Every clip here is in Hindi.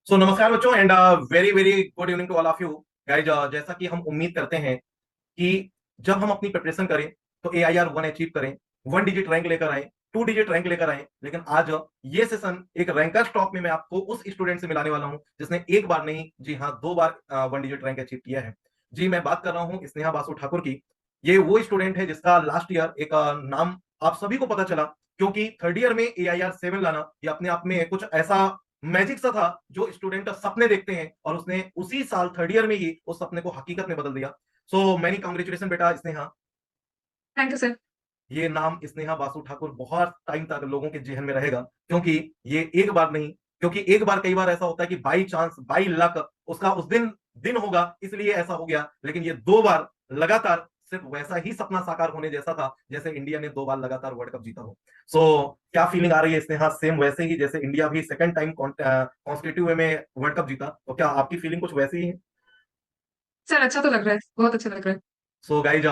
सो नमस्कार बच्चों and very very good evening to all of you guys. जैसा कि हम उम्मीद करते हैं कि जब हम अपनी प्रिपरेशन करें तो AIR 1 अचीव करें, 1 डिजिट रैंक लेकर आए, 2 डिजिट रैंक लेकर आए। लेकिन आज ये सेशन एक रैंकर टॉप में मैं आपको उस स्टूडेंट से मिलाने वाला हूं जिसने एक बार नहीं, जी हाँ, 2 बार 1 डिजिट रैंक अचीव किया है। जी, मैं बात कर रहा हूं स्नेहा बासु ठाकुर की। ये वो स्टूडेंट है जिसका लास्ट ईयर एक नाम आप सभी को पता चला, क्योंकि थर्ड ईयर में AIR 7 लाना ये अपने आप में कुछ ऐसा मैजिक सा था जो स्टूडेंट सपने देखते हैं, और उसने उसी साल थर्ड ईयर में ही उस सपने को हकीकत में बदल दिया। सो मैनी कांग्रेचुलेशन बेटा स्नेहा। Thank you sir. ये नाम स्नेहा बासु ठाकुर बहुत टाइम तक लोगों के जेहन में रहेगा, क्योंकि ये एक बार नहीं, क्योंकि एक बार कई बार ऐसा होता है कि बाई चांस बाई लक उसका उस दिन दिन होगा इसलिए ऐसा हो गया। लेकिन ये 2 बार लगातार सिर्फ वैसा ही सपना साकार होने जैसा था जैसे इंडिया ने 2 बार लगातार वर्ल्ड कप जीता हो। सो क्या फीलिंग आ रही है स्नेहा? सेम वैसे ही जैसे इंडिया भी सेकंड टाइम कॉन्स्टिट्यूटिव वे में वर्ल्ड कप जीता, तो क्या आपकी फीलिंग कुछ वैसी ही है? सर अच्छा तो लग रहा है, बहुत अच्छा लग रहा है। सो गाइज,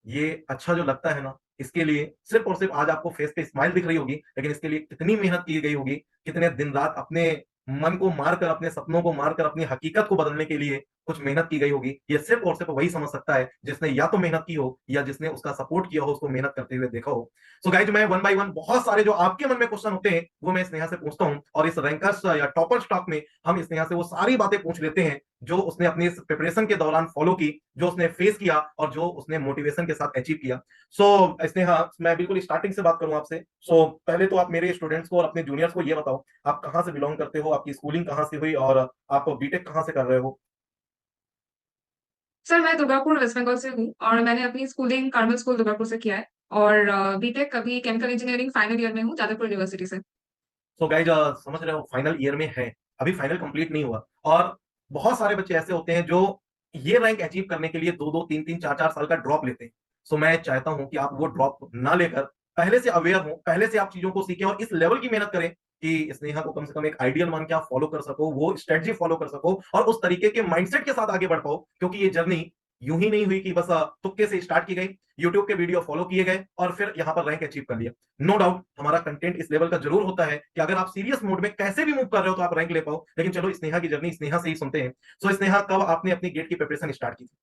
ये अच्छा जो लगता है ना, इसके लिए सिर्फ और सिर्फ आज आपको फेस पे स्माइल दिख रही होगी, लेकिन इसके लिए कितनी मेहनत की गई होगी, कितने दिन रात अपने मन को मारकर, अपने सपनों को मारकर अपनी हकीकत को बदलने के लिए कुछ मेहनत की गई होगी। ये सिर्फ और सिर्फ वही समझ सकता है जिसने या तो मेहनत की हो या जिसने उसका सपोर्ट किया हो, उसको मेहनत करते हुए देखा हो। सो गाइज, मैं वन बाय वन बहुत सारे जो आपके मन में क्वेश्चन होते हैं वो मैं स्नेहा से पूछता हूँ, और इस रैंकर्स या टॉपर स्टॉक में हम स्नेहा से वो सारी बातें पूछ लेते हैं जो उसने अपनी इस प्रिपरेशन के दौरान फॉलो की, जो उसने फेस किया और जो उसने मोटिवेशन के साथ अचीव किया। स्नेहा, मैं बिल्कुल स्टार्टिंग से बात करूं आपसे। पहले तो आप मेरे स्टूडेंट्स को और अपने जूनियर्स को ये बताओ, आप कहां से बिलोंग करते हो, आपकी स्कूलिंग कहां से हुई, और आप बीटेक कहां से कर रहे हो? सर मैं दुर्गापुर वेस्ट बंगाल से हूँ और मैंने अपनी स्कूलिंग कार्मल स्कूल दुर्गापुर से किया है। और बीटेक अभी केमिकल इंजीनियरिंग फाइनल ईयर में हूँ जादवपुर यूनिवर्सिटी से। सो गाइज, समझ रहे हो, फाइनल ईयर में है, अभी फाइनल कंप्लीट नहीं हुआ। और बहुत सारे बच्चे ऐसे होते हैं जो ये रैंक अचीव करने के लिए 2-2 3-3 4-4 साल का ड्रॉप लेते हैं। मैं चाहता हूं कि आप वो ड्रॉप ना लेकर पहले से अवेयर हो, पहले से आप चीजों को सीखें और इस लेवल की मेहनत करें कि स्नेहा को कम से कम एक आइडियल मान के आप फॉलो कर सको, वो स्ट्रेटजी फॉलो कर सको और उस तरीके के माइंडसेट के साथ आगे बढ़ पाओ। क्योंकि ये जर्नी यूं ही नहीं हुई कि बस तुक्के से स्टार्ट की गई, यूट्यूब के वीडियो फॉलो किए गए और फिर यहां पर रैंक अचीव कर लिया। नो डाउट हमारा कंटेंट इस लेवल का जरूर होता है कि अगर आप सीरियस मोड में कैसे भी मूव कर रहे हो तो आप रैंक ले पाओ। लेकिन चलो स्नेहा की जर्नी स्नेहा से ही सुनते हैं। स्नेहा, कब आपने अपनी गेट की प्रिपरेशन स्टार्ट की थी?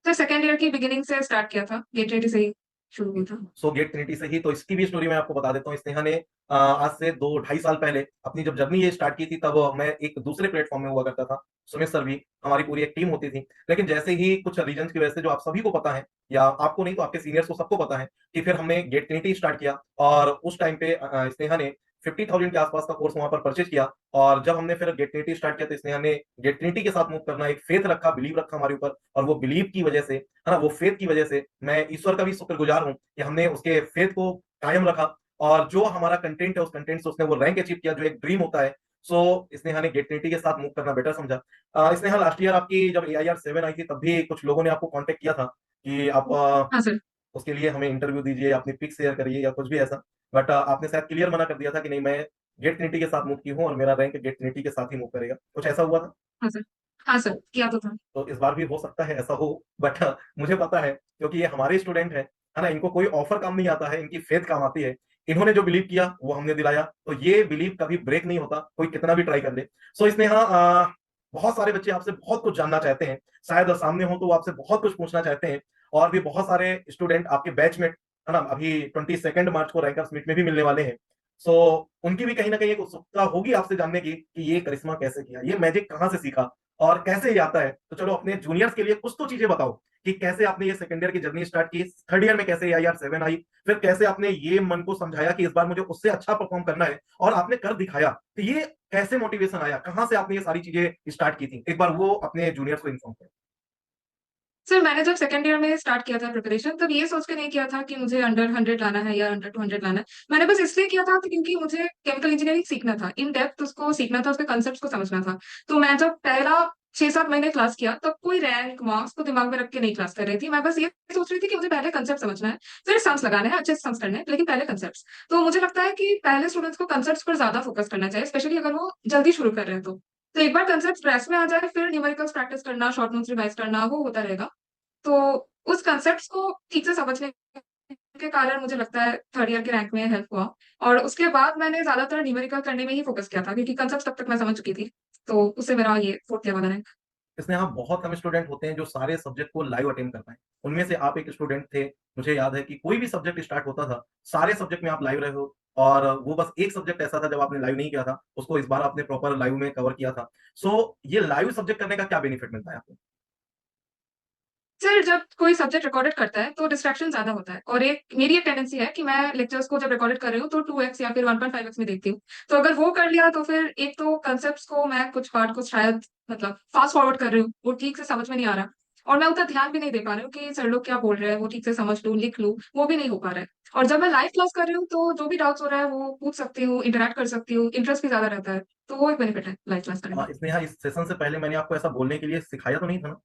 सर सेकेंड ईयर की बिगिनिंग से स्टार्ट किया था, गेट रेडी से ही शुरू हुआ था। गेट ट्रिनिटी से ही, तो इसकी भी स्टोरी मैं आपको बता देता हूँ। स्नेहा ने आज से 2-2.5 साल पहले अपनी जब जर्नी ये स्टार्ट की थी, तब मैं एक दूसरे प्लेटफॉर्म में हुआ करता था। सुमित सर भी, हमारी पूरी एक टीम होती थी। लेकिन जैसे ही कुछ रीजन की वजह से, जो आप सभी को पता है या आपको नहीं तो आपके सीनियर्स को सबको पता है, कि फिर हमने गेट ट्रिनिटी स्टार्ट किया। और उस टाइम पे स्नेहा ने 50,000 के आसपास का कोर्स वहां पर परचेज किया। और जब हमने फिर गेट ट्रिनिटी स्टार्ट किया तो स्नेहा ने गेट ट्रिनिटी के साथ मूव करना, एक फेथ रखा, बिलीव रखा हमारे ऊपर, और वो बिलीव की वजह से, है ना, वो फेथ की वजह से मैं ईश्वर का भी शुक्रगुजार हूँ कि हमने उसके फेथ को कायम रखा। और जो हमारा कंटेंट है उस कंटेंट से उसने वो रैंक अचीव किया जो एक ड्रीम होता है। स्नेहा ने गेट ट्रिनिटी के साथ मूव करना बेटर समझा। स्नेहा, लास्ट ईयर आपकी जब AIR 7 आई थी तब भी कुछ लोगों ने आपको कांटेक्ट किया था कि आप हाँ सर। उसके लिए हमें इंटरव्यू दीजिए, अपनी पिक शेयर करिए या कुछ भी ऐसा। बट आपने शायद क्लियर मना कर दिया था कि नहीं, मैं गेट ट्रिनिटी के साथ मूव की हूँ और मेरा रैंक गेट ट्रिनिटी के साथ ही मूव करेगा, कुछ ऐसा हुआ था? हाँ सर। हाँ सर, तो, किया तो था। इस बार भी हो सकता है ऐसा हो। बट मुझे पता है, क्योंकि ये हमारे स्टूडेंट है ना, इनको कोई ऑफर काम नहीं आता है, इनकी फेथ काम आती है। इन्होंने जो बिलीव किया वो हमने दिलाया, तो ये बिलीव कभी ब्रेक नहीं होता, कोई कितना भी ट्राई कर ले। इसमें हाँ, बहुत सारे बच्चे आपसे बहुत कुछ जानना चाहते हैं, शायद सामने हो तो वो आपसे बहुत कुछ पूछना चाहते हैं। और भी बहुत सारे स्टूडेंट आपके बैचमेट, है ना, अभी 22 मार्च को रैंकर्स मीट में भी मिलने वाले हैं। सो उनकी भी कहीं ना कहीं एक उत्सुकता होगी आपसे जानने की कि ये करिश्मा कैसे किया, ये मैजिक कहाँ से सीखा और कैसे ये आता है। तो चलो अपने जूनियर्स के लिए कुछ तो चीजें बताओ कि कैसे आपने ये सेकंड ईयर की जर्नी स्टार्ट की, थर्ड ईयर में कैसे AIR 7 आई, फिर कैसे आपने ये मन को समझाया कि इस बार मुझे उससे अच्छा परफॉर्म करना है और आपने कर दिखाया। तो ये कैसे मोटिवेशन आया, कहां से आपने ये सारी चीजें स्टार्ट की थी, एक बार वो अपने जूनियर्स को इन्फॉर्म करें। सर मैंने जब सेकंड ईयर में स्टार्ट किया था प्रिपरेशन, तब ये सोच के नहीं किया था कि मुझे अंडर 100 लाना है या अंडर 200 लाना है। मैंने बस इसलिए किया था कि क्योंकि मुझे केमिकल इंजीनियरिंग सीखना था, इन डेप्थ उसको सीखना था, उसके कंसेप्ट को समझना था। तो मैं जब पहला 6-7 महीने क्लास किया तब कोई रैंक मार्क्स को दिमाग में रख के नहीं क्लास कर रही थी। मैं बस ये सोच रही थी कि मुझे पहले कंसेप्ट समझना है, फिर सम्स लगाने हैं, अच्छे से सम्स करने हैं, लेकिन पहले कंसेप्ट। तो मुझे लगता है कि पहले स्टूडेंट्स को कंसेप्ट पर ज्यादा फोकस करना चाहिए, स्पेशली अगर वो जल्दी शुरू कर रहे हैं तो एक बार कंसेप्ट ग्रेस में आ जाए, फिर न्यूमेरिकल्स प्रैक्टिस करना, शॉर्ट नोट्स रिवाइज करना, वो होता रहेगा। तो उस कंसेप्ट्स को ठीक से समझने के कारण मुझे लगता है थर्ड ईयर के रैंक में हेल्प हुआ। और उसके बाद मैंने ज्यादातर न्यूमेरिकल करने में ही फोकस किया था क्योंकि कंसेप्ट तब तक मैं समझ चुकी थी। तो उससे मेरा ये फोर्थ ईयर वाला रैंक। इसमें यहाँ बहुत कम स्टूडेंट होते हैं जो सारे सब्जेक्ट को लाइव अटेंड कर पाएँ। उनमें से आप एक स्टूडेंट थे, मुझे याद है कि कोई भी सब्जेक्ट स्टार्ट होता था, सारे सब्जेक्ट में आप लाइव रहे हो और वो बस एक सब्जेक्ट ऐसा था जब आपने लाइव नहीं किया था, उसको इस बार आपने प्रॉपर लाइव में कवर किया था। सो ये लाइव सब्जेक्ट करने का क्या बेनिफिट मिलता है आपको? सर जब कोई सब्जेक्ट रिकॉर्डेड करता है तो डिस्ट्रैक्शन ज्यादा होता है और एक मेरी एक टेंडेंसी है कि मैं लेक्चर्स को जब रिकॉर्डेड कर रही हूँ तो 2x या फिर 1.5x में देखती हूँ। तो अगर वो कर लिया तो फिर एक तो कंसेप्ट्स को मैं कुछ पार्ट को शायद मतलब फास्ट फॉरवर्ड कर रही हूँ, वो ठीक से समझ में नहीं आ रहा। और मैं उतना ध्यान भी नहीं दे पा रही हूँ कि सर लोग क्या बोल रहे हैं, वो ठीक से समझ लूँ लिख लूँ, वो भी नहीं हो पा रहा है। और जब मैं लाइव क्लास कर रही हूँ तो जो भी डाउट्स हो रहा है वो पूछ सकती हूँ, इंटरेक्ट कर सकती हूँ, इंटरेस्ट भी ज्यादा रहता है। तो वो एक बेनिफिट है लाइव क्लास करने का। इसमें यहाँ इस सेशन से पहले मैंने आपको ऐसा बोलने के लिए सिखाया तो नहीं था ना?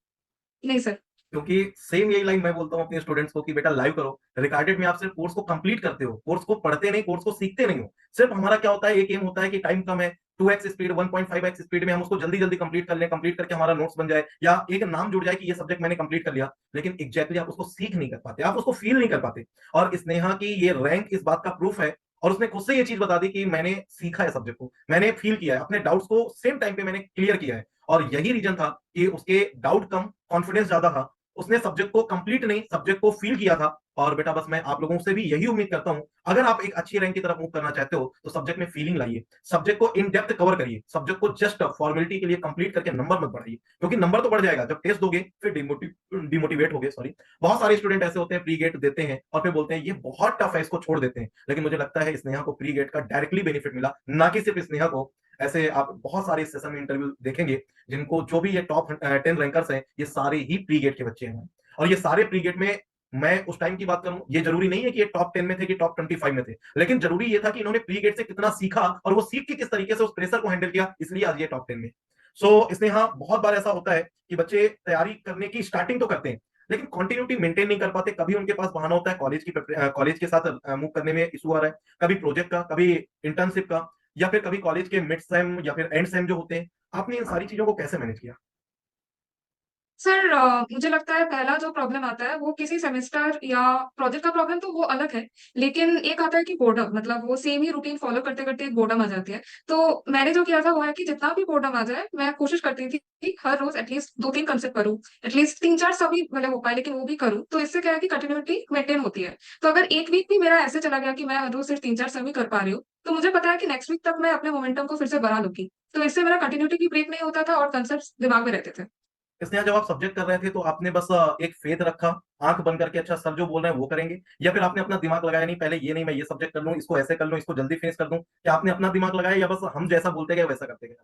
नहीं सर। क्योंकि सेम यही लाइन मैं बोलता हूँ अपने स्टूडेंट्स को कि बेटा लाइव करो। रिकॉर्डेड में आप सिर्फ कोर्स को कंप्लीट करते हो, कोर्स को पढ़ते नहीं, कोर्स को सीखते नहीं हो। सिर्फ हमारा क्या होता है, एक एम होता है कि टाइम कम है, 2x स्पीड, 1.5x स्पीड में हम उसको जल्दी-जल्दी कंप्लीट कर लें, कंप्लीट करके हमारा नोट्स बन जाए या एक नाम जुड़ जाए कि ये सब्जेक्ट मैंने कंप्लीट कर लिया। लेकिन एग्जैक्टली आप उसको सीख नहीं कर पाते, आप उसको फील नहीं कर पाते। और स्नेहा की ये रैंक इस बात का प्रूफ है और उसने खुद से ये चीज़ बता दी कि मैंने सीखा है सब्जेक्ट को, मैंने फील किया है, अपने डाउट्स को सेम टाइम पे मैंने क्लियर किया है। और यही रीज़न था कि उसके डाउट कम, कॉन्फिडेंस ज़्यादा था। उसने सब्जेक्ट को कंप्लीट नहीं, सब्जेक्ट को फील किया था। और बेटा बस मैं आप लोगों से भी यही उम्मीद करता हूं, अगर आप एक अच्छी रैंक की तरफ मूव करना चाहते हो तो सब्जेक्ट में फीलिंग लाइए, सब्जेक्ट को इन डेप्थ कवर करिए, सब्जेक्ट को जस्ट फॉर्मेलिटी के लिए कंप्लीट करके नंबर मत बढ़ाइए, क्योंकि नंबर तो बढ़ जाएगा जब टेस्ट दोगे फिर डिमोटिवेट हो गए, सॉरी। बहुत सारे स्टूडेंट ऐसे होते हैं प्री गेट देते हैं और फिर बोलते हैं ये बहुत टफ है, इसको छोड़ देते हैं। लेकिन मुझे लगता है स्नेहा को प्री गेट का डायरेक्टली बेनिफिट मिला, ना कि सिर्फ स्नेहा को। ऐसे आप बहुत सारे इस सेशन में इंटरव्यू देखेंगे जिनको जो भी ये टॉप 10 रैंकर्स हैं, ये सारे ही प्री गेट के बच्चे हैं। और ये सारे प्री गेट में मैं उस टाइम की बात करूं, ये जरूरी नहीं है कि ये टॉप 10 में थे कि टॉप 25 में थे, लेकिन जरूरी ये था कि इन्होंने प्री गेट से कितना सीखा और वो सीख के किस तरीके से उस प्रेशर को हैंडल किया, इसलिए आज ये टॉप 10 में। सो इसमें हाँ बहुत बार ऐसा होता है कि बच्चे तैयारी करने की स्टार्टिंग तो करते हैं लेकिन कंटिन्यूटी मेंटेन नहीं कर पाते। कभी उनके पास बहाना होता है कॉलेज के साथ मूव करने में इशू आ रहा है, कभी प्रोजेक्ट का, कभी इंटर्नशिप का, या फिर कभी कॉलेज के मिड सेम या फिर एंड सेम जो होते हैं। आपने इन सारी चीजों को कैसे मैनेज किया? सर मुझे लगता है पहला जो प्रॉब्लम आता है वो किसी सेमेस्टर या प्रोजेक्ट का प्रॉब्लम तो वो अलग है। लेकिन एक आता है कि बोर्डम, मतलब वो सेम ही रूटीन फॉलो करते करते एक बोर्डम आ जाती है। तो मैंने जो किया था वो है कि जितना भी बोर्डम आ जाए मैं कोशिश करती थी कि हर रोज एटलीस्ट 2-3 कंसेप्ट करूँ, एटलीस्ट 3-4 सभी भले हो पाए लेकिन वो भी करूँ। तो इससे क्या है कि कंटिन्यूटी मेंटेन होती है। तो अगर एक वीक भी मेरा ऐसे चला गया कि मैं हर रोज सिर्फ 3-4 सभी कर पा रही हूँ, तो मुझे पता है कि नेक्स्ट वीक तक मैं अपने मोमेंटम को फिर से बढ़ा लूंगी। तो इससे मेरा कंटिन्यूटी की ब्रेक नहीं होता था और कंसेप्ट दिमाग में रहते थे। इसने जब आप सब्जेक्ट कर रहे थे तो आपने बस एक फेथ रखा, आंख बंद करके अच्छा सर जो बोल रहे हैं वो करेंगे, या फिर आपने अपना दिमाग लगाया नहीं पहले ये नहीं मैं ये सब्जेक्ट कर लूं, इसको ऐसे कर लूं, इसको जल्दी फिनिश कर दूं, क्या आपने अपना दिमाग लगाया या बस हम जैसा बोलते गए वैसा करते गए?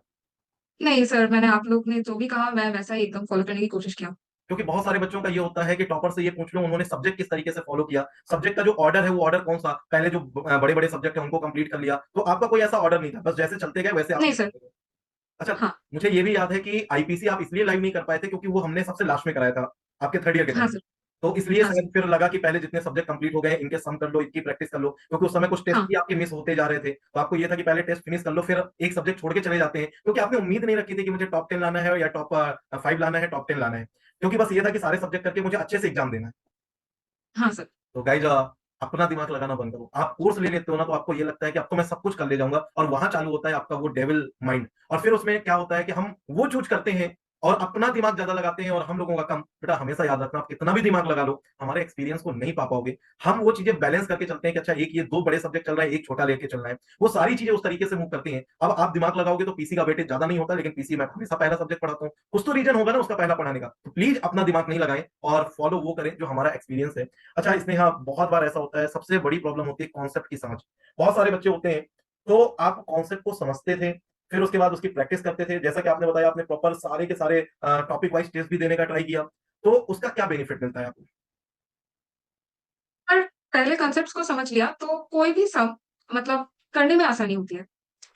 नहीं सर, मैंने आप लोग ने जो भी कहा मैं वैसा ही एकदम फॉलो करने की कोशिश किया। क्योंकि बहुत सारे बच्चों का ये होता है कि टॉपर से ये पूछ लो उन्होंने सब्जेक्ट किस तरीके से फॉलो किया, सब्जेक्ट का जो ऑर्डर है वो ऑर्डर कौन सा, पहले जो बड़े बड़े सब्जेक्ट है उनको कंप्लीट कर लिया, तो आपका कोई ऐसा ऑर्डर नहीं था, बस जैसे चलते गए वैसे नहीं आपने सर। करते गए। अच्छा, हाँ। मुझे ये भी याद है कि आईपीसी आप इसलिए लाइव नहीं कर पाए थे क्योंकि वो हमने सबसे लास्ट में कराया था आपके थर्ड ईयर के हाँ टाइम। सर। तो इसलिए हाँ सर। शायद फिर लगा कि पहले जितने सब्जेक्ट कंप्लीट हो गए इनके सम कर लो, इनकी प्रैक्टिस कर लो, क्योंकि उस समय कुछ टेस्ट हाँ। भी आपके मिस होते जा रहे थे, तो आपको ये था कि पहले टेस्ट फिनिश कर लो फिर एक सब्जेक्ट छोड़ के चले जाते हैं, क्योंकि आपने उम्मीद नहीं रखी थी कि मुझे टॉप 10 लाना है या टॉप 5 लाना है, टॉप 10 लाना है, क्योंकि बस ये था कि सारे सब्जेक्ट करके मुझे अच्छे से एग्जाम देना है। हाँ सर। तो गाइज अपना दिमाग लगाना बंद करो। आप कोर्स ले लेते हो ना तो आपको ये लगता है कि अब तो मैं सब कुछ कर ले जाऊंगा, और वहां चालू होता है आपका वो डेविल माइंड। और फिर उसमें क्या होता है कि हम वो चूज करते हैं और अपना दिमाग ज्यादा लगाते हैं और हम लोगों का कम। बेटा हमेशा याद रखना, आप कितना भी दिमाग लगा लो हमारे एक्सपीरियंस को नहीं पा पाओगे। हम वो चीजें बैलेंस करके चलते हैं कि अच्छा एक ये दो बड़े सब्जेक्ट चल रहा है, एक छोटा लेके चलना है, वो सारी चीजें उस तरीके से मूव करती हैं। अब आप दिमाग लगाओगे तो पीसी का वेटेज ज्यादा नहीं होता, लेकिन पीसी में हमेशा पहला सब्जेक्ट पढ़ाता हूँ, कुछ तो रीजन होगा ना उसका पहला पढ़ाने का। तो प्लीज अपना दिमाग नहीं लगाएं और फॉलो वो करें जो हमारा एक्सपीरियंस है। अच्छा, इसमें हाँ बहुत बार ऐसा होता है, सबसे बड़ी प्रॉब्लम होती है कॉन्सेप्ट की समझ। बहुत सारे बच्चे होते हैं, तो आप कॉन्सेप्ट को समझते थे, फिर उसके बाद उसकी प्रैक्टिस करते थे, जैसा कि आपने बताया आपने प्रॉपर सारे के सारे टॉपिक वाइज टेस्ट भी देने का ट्राई किया, तो उसका क्या बेनिफिट मिलता है आपको? पर पहले कॉन्सेप्ट्स को समझ लिया तो कोई भी सम मतलब करने में आसानी होती है।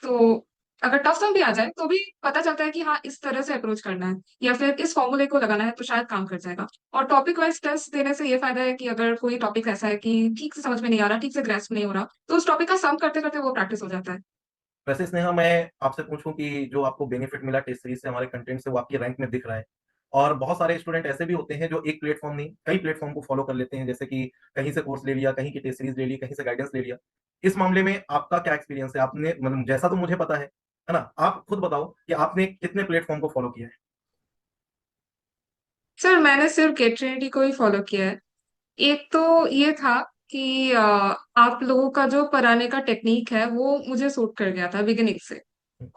तो अगर टफ सम भी आ जाए तो भी पता चलता है कि हाँ इस तरह से अप्रोच करना है या फिर इस फॉर्मूले को लगाना है तो शायद काम कर जाएगा। और टॉपिक वाइज टेस्ट देने से ये फायदा है कि अगर कोई टॉपिक ऐसा है कि ठीक से समझ में नहीं आ रहा, ठीक से ग्रेस्प नहीं हो रहा, तो उस टॉपिक का सम करते करते वो प्रैक्टिस हो जाता है। वैसे स्नेहा मैं आपसे पूछूं कि जो आपको बेनिफिट मिला टेस्ट सीरीज से हमारे कंटेंट से, वो आपकी रैंक में दिख रहा है, और बहुत सारे स्टूडेंट ऐसे भी होते हैं जो एक प्लेटफॉर्म नहीं कई प्लेटफॉर्म को फॉलो कर लेते हैं, जैसे कि कहीं से कोर्स ले लिया, कहीं की टेस्ट सीरीज ले ली, कहीं से गाइडेंस ले लिया। इस मामले में आपका क्या एक्सपीरियंस है? आपने मतलब जैसा तो मुझे पता है ना? आप खुद बताओ कि आपने कितने प्लेटफॉर्म को फॉलो किया है। सर मैंने सिर्फ गेट ट्रिनिटी को ही फॉलो किया है। एक तो ये था कि आप लोगों का जो पढ़ाने का टेक्निक है वो मुझे सूट कर गया था बिगिनिंग से,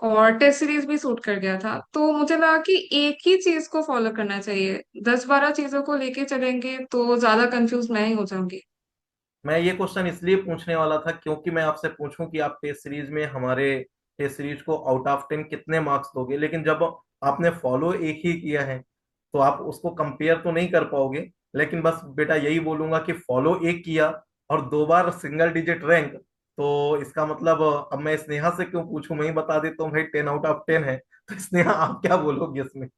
और टेस्ट सीरीज भी सूट कर गया था। तो मुझे लगा कि एक ही चीज को फॉलो करना चाहिए, 10-12 चीजों को लेके चलेंगे तो ज्यादा कंफ्यूज मैं ही हो जाऊंगी। मैं ये क्वेश्चन इसलिए पूछने वाला था क्योंकि मैं आपसे पूछूं कि आप टेस्ट सीरीज में हमारे टेस्ट सीरीज को आउट ऑफ 10 कितने मार्क्स दोगे, लेकिन जब आपने फॉलो एक ही किया है तो आप उसको कंपेयर तो नहीं कर पाओगे। लेकिन बस बेटा यही बोलूंगा कि फॉलो एक किया और 2 बार सिंगल डिजिट रैंक, तो इसका मतलब अब मैं स्नेहा से क्यों पूछूं, मैं ही बता देता हूँ भाई 10 आउट ऑफ 10 है। तो स्नेहा आप क्या बोलोगे इसमें?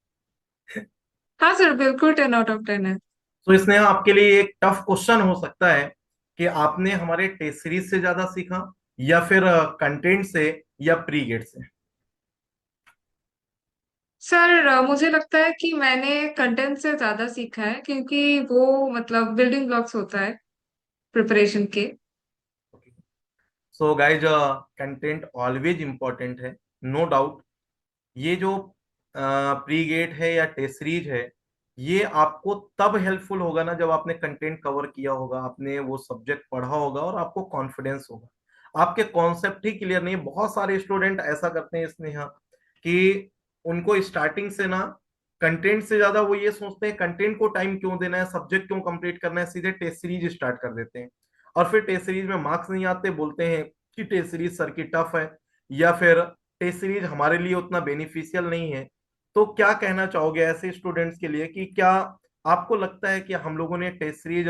हाँ सर, बिल्कुल 10 आउट ऑफ 10 है। तो इसने आपके लिए एक टफ क्वेश्चन हो सकता है कि आपने हमारे टेस्ट सीरीज से ज्यादा सीखा या फिर कंटेंट से या प्री गेट से। सर मुझे लगता है कि मैंने कंटेंट से ज्यादा सीखा है, क्योंकि वो मतलब बिल्डिंग ब्लॉक्स होता है प्रिपरेशन के। So guys, content always important है, नो डाउट। ये जो प्री गेट है या टेस्ट सीरीज है, ये आपको तब हेल्पफुल होगा ना जब आपने कंटेंट कवर किया होगा, आपने वो सब्जेक्ट पढ़ा होगा और आपको कॉन्फिडेंस होगा। आपके कॉन्सेप्ट ही क्लियर नहीं। बहुत सारे स्टूडेंट ऐसा करते हैं इसमें यहाँ कि उनको स्टार्टिंग से ना कंटेंट से ज्यादा वो ये सोचते हैं कंटेंट को टाइम क्यों देना है, सब्जेक्ट क्यों कंप्लीट करना है, सीधे टेस्ट सीरीज स्टार्ट कर देते हैं। और फिर टेस्ट सीरीज में मार्क्स नहीं आते, बोलते हैं कि टेस्ट सीरीज सर की टफ है या फिर टेस्ट सीरीज हमारे लिए उतना बेनिफिशियल नहीं है। तो क्या कहना चाहोगे ऐसे स्टूडेंट्स के लिए कि क्या आपको लगता है कि हम लोगों ने टेस्ट सीरीज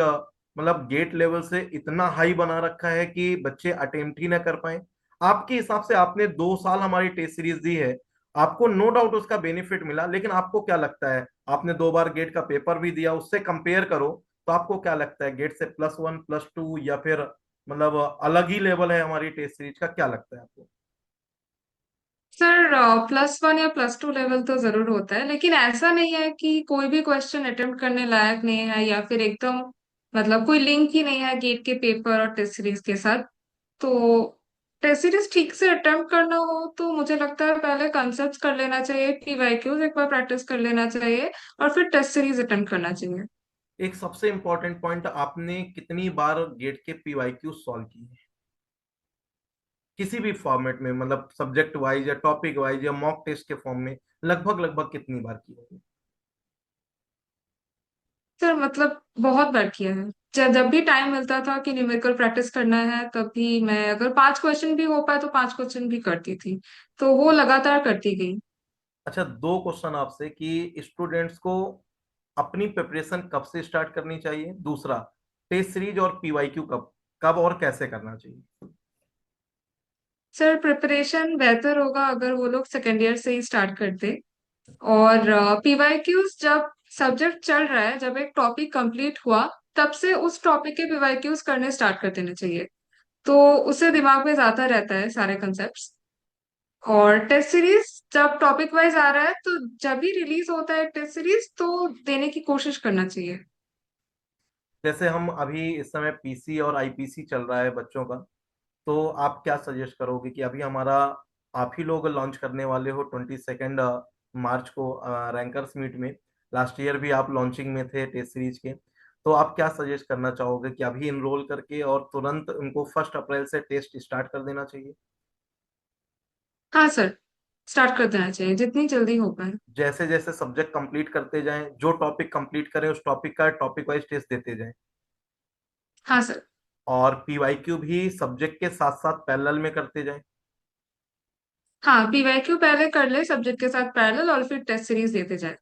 मतलब गेट लेवल से इतना हाई बना रखा है कि बच्चे अटेम्प्ट ही ना कर पाए? आपके हिसाब से आपने 2 साल हमारी टेस्ट सीरीज दी है, आपको नो डाउट उसका बेनिफिट मिला, लेकिन आपको क्या लगता है, आपने 2 बार गेट का पेपर भी दिया, उससे कंपेयर करो तो आपको क्या लगता है गेट से +1 +2 या फिर मतलब अलग ही लेवल है हमारी टेस्ट सीरीज का? क्या लगता है आपको? सर +1 या +2 लेवल तो जरूर होता है, लेकिन ऐसा नहीं है कि कोई भी क्वेश्चन अटेम्प्ट करने लायक नहीं है, या फिर एकदम मतलब कोई लिंक ही नहीं है गेट के पेपर और टेस्ट सीरीज के साथ। तो टेस्ट सीरीज ठीक से अटेम्प्ट करना हो तो मुझे लगता है पहले कॉन्सेप्ट्स कर लेना चाहिए, पीवाईक्यूज एक बार प्रैक्टिस कर लेना चाहिए, और फिर टेस्ट सीरीज अटेम्प्ट करना चाहिए। एक सबसे इंपॉर्टेंट पॉइंट, आपने कितनी बार गेट के पीवाईक्यू सॉल्व किए किसी भी फॉर्मेट में, मतलब सब्जेक्ट वाइज या टॉपिक वाइज या मॉक टेस्ट के फॉर्म में, लगभग लगभग कितनी बार किए होंगे? सर मतलब बहुत बार किया है। जब जब भी टाइम मिलता था कि न्यूमेरिकल प्रैक्टिस करना है, तभी मैं अगर 5 क्वेश्चन भी हो पाए तो 5 क्वेश्चन भी करती थी। तो वो लगातार करती गई। अच्छा, 2 क्वेश्चन आपसे कि स्टूडेंट्स को अपनी प्रिपरेशन कब से स्टार्ट करनी चाहिए, दूसरा टेस्ट सीरीज और पीवाईक्यू कब कब और कैसे करना चाहिए? सर प्रिपरेशन बेहतर होगा अगर वो लोग सेकेंड ईयर से ही स्टार्ट करते, और पीवाईक्यूज जब सब्जेक्ट चल रहा है, जब एक टॉपिक कंप्लीट हुआ, तब से उस टॉपिक के पीवाईक्यूज करने स्टार्ट कर देने चाहिए। तो उससे दिमाग में ज्यादा रहता है सारे कंसेप्ट्स। और टेस्ट सीरीज जब टॉपिक वाइज आ रहा है, तो जब भी रिलीज होता है टेस्ट सीरीज तो देने की कोशिश करना चाहिए। जैसे हम अभी इस समय पीसी और आईपीसी चल रहा है बच्चों का, तो आप क्या सजेस्ट करोगे कि अभी हमारा आप ही लोग लॉन्च करने वाले हो 22 मार्च को रैंकर्स मीट में, लास्ट ईयर भी आप लॉन्चिंग में थे टेस्ट सीरीज के, तो आप क्या सजेस्ट करना चाहोगे कि अभी इनरोल करके और तुरंत उनको 1 अप्रैल से टेस्ट स्टार्ट कर देना चाहिए? हाँ सर, स्टार्ट कर देना चाहिए जितनी जल्दी हो पाए। जैसे जैसे सब्जेक्ट कंप्लीट करते जाएं, जो टॉपिक कंप्लीट करें उस टॉपिक का टॉपिक वाइज टेस्ट देते जाएं, हाँ सर। और पीवाईक्यू भी सब्जेक्ट के साथ साथ पैरेलल में करते जाएं। हाँ, पीवाईक्यू पहले कर ले सब्जेक्ट के साथ पैरेलल, और फिर टेस्ट सीरीज देते जाए।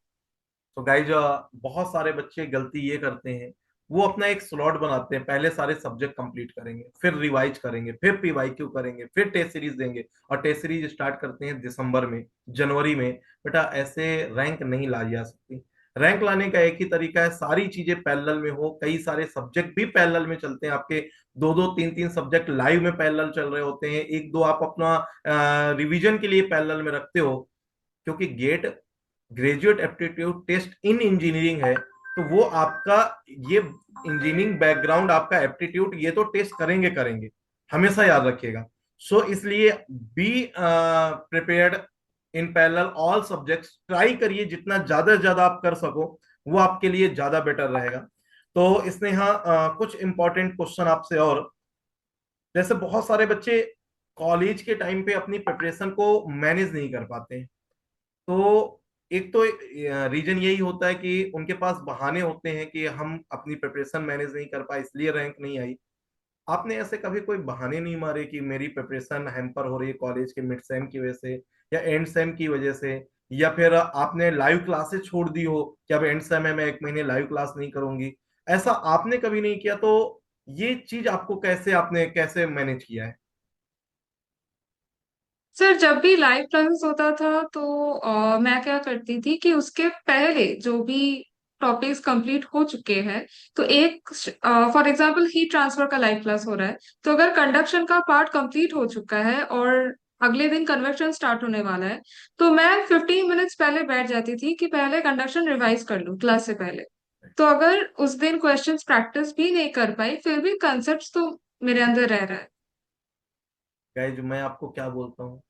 तो गाइज, बहुत सारे बच्चे गलती ये करते हैं, वो अपना एक स्लॉट बनाते हैं, पहले सारे सब्जेक्ट कंप्लीट करेंगे, फिर रिवाइज करेंगे, फिर पीवाईक्यू करेंगे, फिर टेस्ट सीरीज देंगे, और टेस्ट सीरीज स्टार्ट करते हैं दिसंबर में, जनवरी में। बेटा ऐसे रैंक नहीं लाई जा सकती। रैंक लाने का एक ही तरीका है, सारी चीजें पैरेलल में हो, कई सारे सब्जेक्ट भी पैरेलल में चलते हैं आपके, दो दो तीन तीन सब्जेक्ट लाइव में पैरेलल चल रहे होते हैं, एक दो आप अपना रिवीजन के लिए पैरेलल में रखते हो। क्योंकि GATE graduate aptitude test in engineering है, तो वो आपका ये इंजीनियरिंग बैकग्राउंड, आपका एप्टीट्यूड, ये तो टेस्ट करेंगे करेंगे, हमेशा याद रखिएगा। सो इसलिए be prepared in parallel all subjects, try करिए जितना ज्यादा से ज्यादा आप कर सको, वो आपके लिए ज्यादा बेटर रहेगा। तो इसने यहाँ कुछ इंपॉर्टेंट क्वेश्चन आपसे, और जैसे बहुत सारे बच्चे कॉलेज के टाइम पे अपनी प्रिपरेशन को मैनेज नहीं कर पाते हैं। तो एक तो रीजन यही होता है कि उनके पास बहाने होते हैं कि हम अपनी प्रिपरेशन मैनेज नहीं कर पाए इसलिए रैंक नहीं आई। आपने ऐसे कभी कोई बहाने नहीं मारे कि मेरी प्रिपरेशन हैम्पर हो रही है कॉलेज के मिड सेम की वजह से या एंड सेम की वजह से, या फिर आपने लाइव क्लासेस छोड़ दी हो कि अब एंड सेम है मैं एक महीने लाइव क्लास नहीं करूंगी, ऐसा आपने कभी नहीं किया? तो ये चीज आपको कैसे, आपने कैसे मैनेज किया है? सर जब भी लाइव क्लासेस होता था तो मैं क्या करती थी कि उसके पहले जो भी टॉपिक्स कंप्लीट हो चुके हैं, तो एक फॉर एग्जांपल हीट ट्रांसफर का लाइव क्लास हो रहा है, तो अगर कंडक्शन का पार्ट कंप्लीट हो चुका है और अगले दिन कन्वेक्शन स्टार्ट होने वाला है, तो मैं 15 मिनट्स पहले बैठ जाती थी कि पहले कंडक्शन रिवाइज कर लूँ क्लास से पहले। तो अगर उस दिन क्वेश्चंस प्रैक्टिस भी नहीं कर पाई, फिर भी कंसेप्ट तो मेरे अंदर रह रहा है। गाइज मैं आपको क्या बोलता हूँ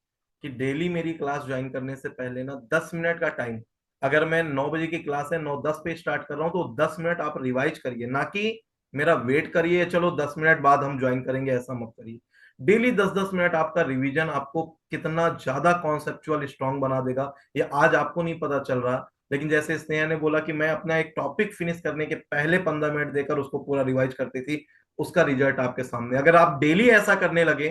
कि डेली मेरी क्लास ज्वाइन करने से पहले ना 10 मिनट का टाइम, अगर मैं 9 बजे की क्लास है 9:10 पे स्टार्ट कर रहा हूँ, तो 10 मिनट आप रिवाइज करिए, ना कि मेरा वेट करिए चलो 10 मिनट बाद हम ज्वाइन करेंगे, ऐसा मत करिए। डेली 10-10 मिनट आपका रिवीजन आपको कितना ज्यादा कॉन्सेप्चुअल स्ट्रांग बना देगा, ये आज आपको नहीं पता चल रहा। लेकिन जैसे स्नेहा ने बोला कि मैं अपना एक टॉपिक फिनिश करने के पहले 15 मिनट देकर उसको पूरा रिवाइज करती थी, उसका रिजल्ट आपके सामने। अगर आप डेली ऐसा करने लगे